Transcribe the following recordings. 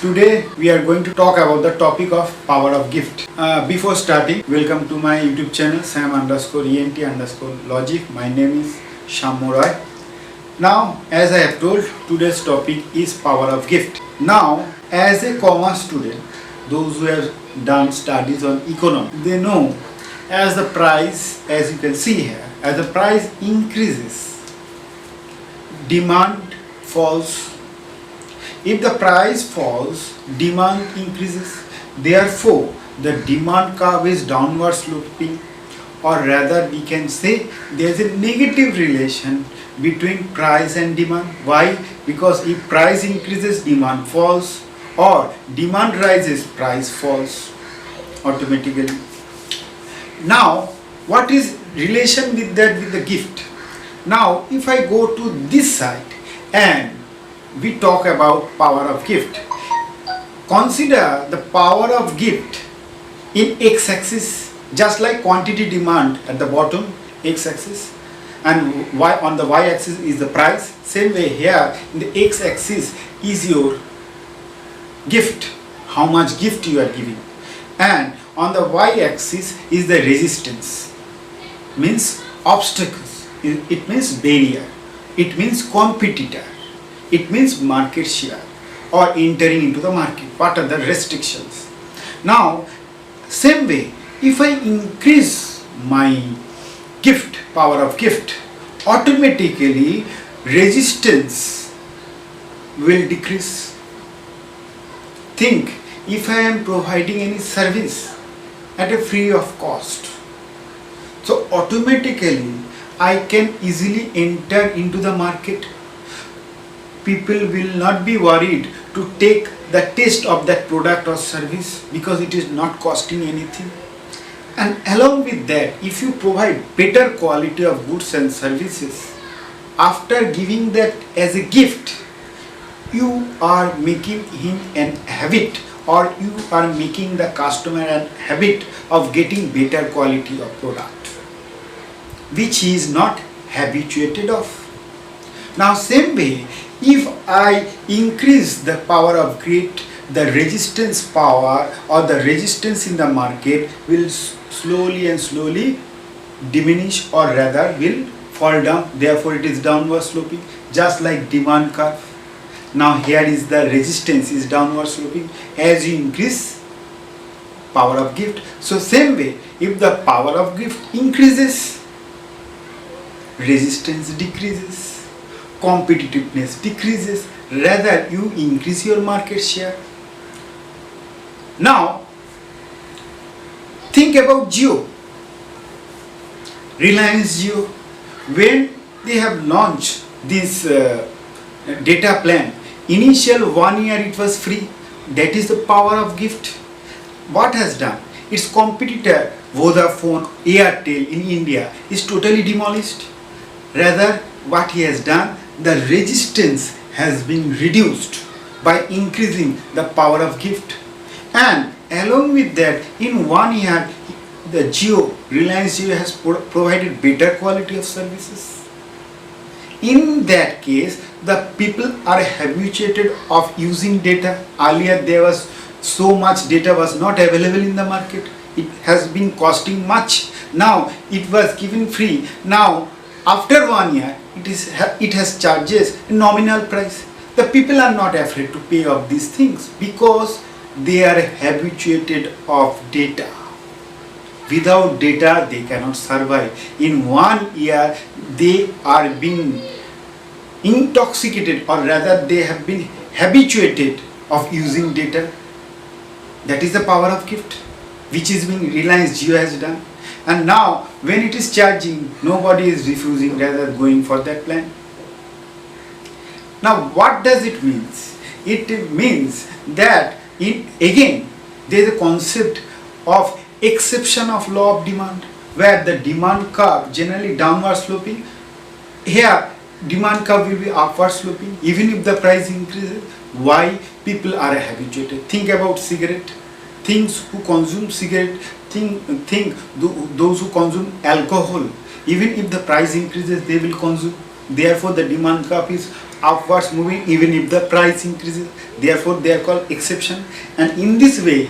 Today we are going to talk about the topic of power of gift. Before starting, welcome to my YouTube channel Sam_ENT_logic. My name is Shyam Roy. Now, as I have told, today's topic is power of gift. Now, as a commerce student, those who have done studies on economy, they know as the price, as you can see here, as the price increases, demand falls. If the price falls, demand increases. Therefore, the demand curve is downward sloping, or rather we can say there is a negative relation between price and demand. Why? Because if price increases, demand falls, or demand rises, price falls automatically. Now, what is relation with that with the gift? Now, if I go to this side and we talk about power of gift, consider the power of gift in x-axis, just like quantity demand at the bottom, x-axis, and y on the y-axis is the price. Same way here in the x-axis is your gift, how much gift you are giving, and on the y-axis is the resistance, means obstacles, it means barrier, it means competitor, it means market share or entering into the market. What are the restrictions? Now, same way, if I increase my gift, power of gift, automatically resistance will decrease. Think, if I am providing any service at a free of cost, so automatically I can easily enter into the market. People will not be worried to take the taste of that product or service because it is not costing anything. And along with that, if you provide better quality of goods and services, after giving that as a gift, you are making him an habit, or you are making the customer a habit of getting better quality of product, which he is not habituated of. Now, same way, if I increase the power of gift, the resistance power or the resistance in the market will slowly and slowly diminish, or rather will fall down. Therefore, it is downward sloping, just like demand curve. Now here is the resistance is downward sloping as you increase power of gift. So same way, if the power of gift increases, resistance decreases, competitiveness decreases, rather you increase your market share. Now think about Jio, Reliance Jio. When they have launched this data plan, initial 1 year it was free. That is the power of gift. What has done? Its competitor Vodafone, Airtel in India is totally demolished. Rather, what he has done, the resistance has been reduced by increasing the power of gift. And along with that, in 1 year, the Reliance Jio has provided better quality of services. In that case, the people are habituated of using data. Earlier there was so much data was not available in the market. It has been costing much. Now it was given free. Now after 1 year, it has charges nominal price. The people are not afraid to pay off these things because they are habituated of data. Without data, they cannot survive. In 1 year, they are being intoxicated, or rather they have been habituated of using data. That is the power of gift, which is being Reliance Jio has done. And now when it is charging, nobody is refusing, rather going for that plan. Now what does it mean? It means that again there is a concept of exception of law of demand, where the demand curve generally downward sloping. Here demand curve will be upward sloping even if the price increases. Why? People are habituated. Think about cigarette. Things who consume cigarette, think those who consume alcohol, even if the price increases, they will consume. Therefore the demand curve is upwards moving even if the price increases. Therefore, they are called exception. And in this way,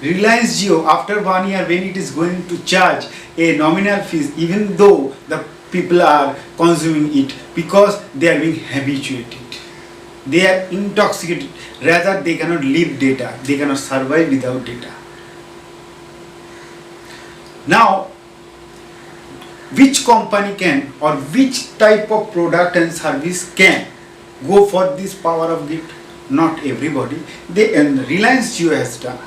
Reliance Jio, after 1 year, when it is going to charge a nominal fees, even though the people are consuming it, because they are being habituated, they are intoxicated. Rather, they cannot live data, they cannot survive without data. Now, which company can, or which type of product and service can go for this power of gift? Not everybody. Reliance Jio has done,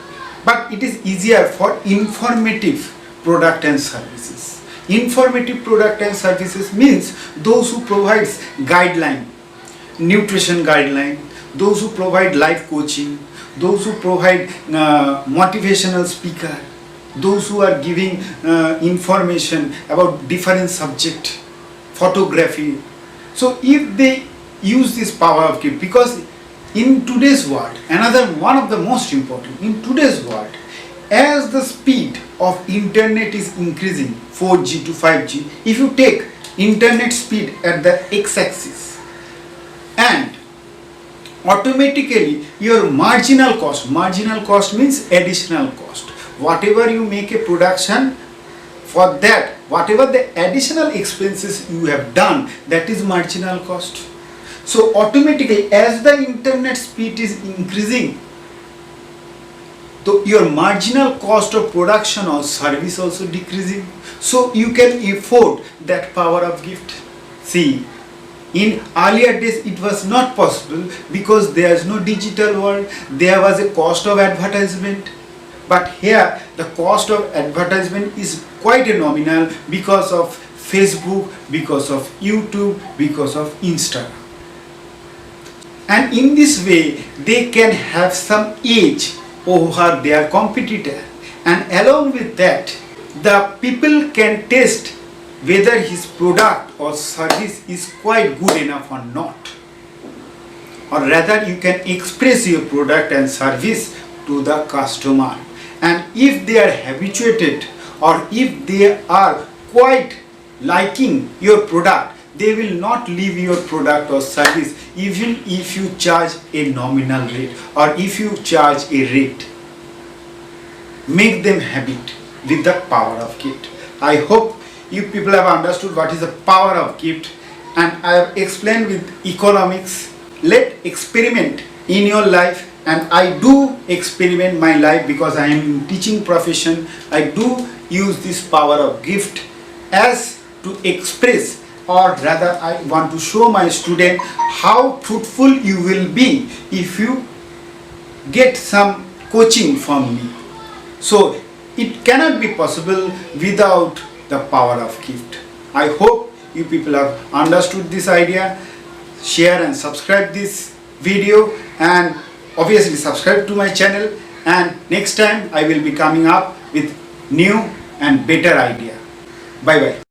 but it is easier for informative product and services. Informative product and services means those who provides guideline, nutrition guideline, those who provide life coaching, those who provide motivational speaker, those who are giving information about different subject, photography. So if they use this power of gift, because in today's world, another one of the most important, in today's world, as the speed of internet is increasing, 4G to 5G, if you take internet speed at the x-axis, and automatically your marginal cost means additional cost, whatever you make a production, for that whatever the additional expenses you have done, that is marginal cost. So automatically, as the internet speed is increasing, so your marginal cost of production or service also decreasing. So you can afford that power of gift. See, in earlier days it was not possible because there is no digital world, there was a cost of advertisement. But here the cost of advertisement is quite a nominal because of Facebook, because of YouTube, because of Instagram. And in this way they can have some edge over their competitor, and along with that the people can test whether his product or service is quite good enough or not, or rather you can express your product and service to the customer, and if they are habituated or if they are quite liking your product, they will not leave your product or service even if you charge a nominal rate or if you charge a rate. Make them habit with the power of gift. I hope you people have understood what is the power of gift, and I have explained with economics. Let experiment in your life, and I do experiment my life because I am in teaching profession. I do use this power of gift as to express, or rather I want to show my student how fruitful you will be if you get some coaching from me. So it cannot be possible without the power of gift. I hope you people have understood this idea. Share and subscribe this video, and obviously subscribe to my channel, and next time I will be coming up with new and better idea. Bye bye.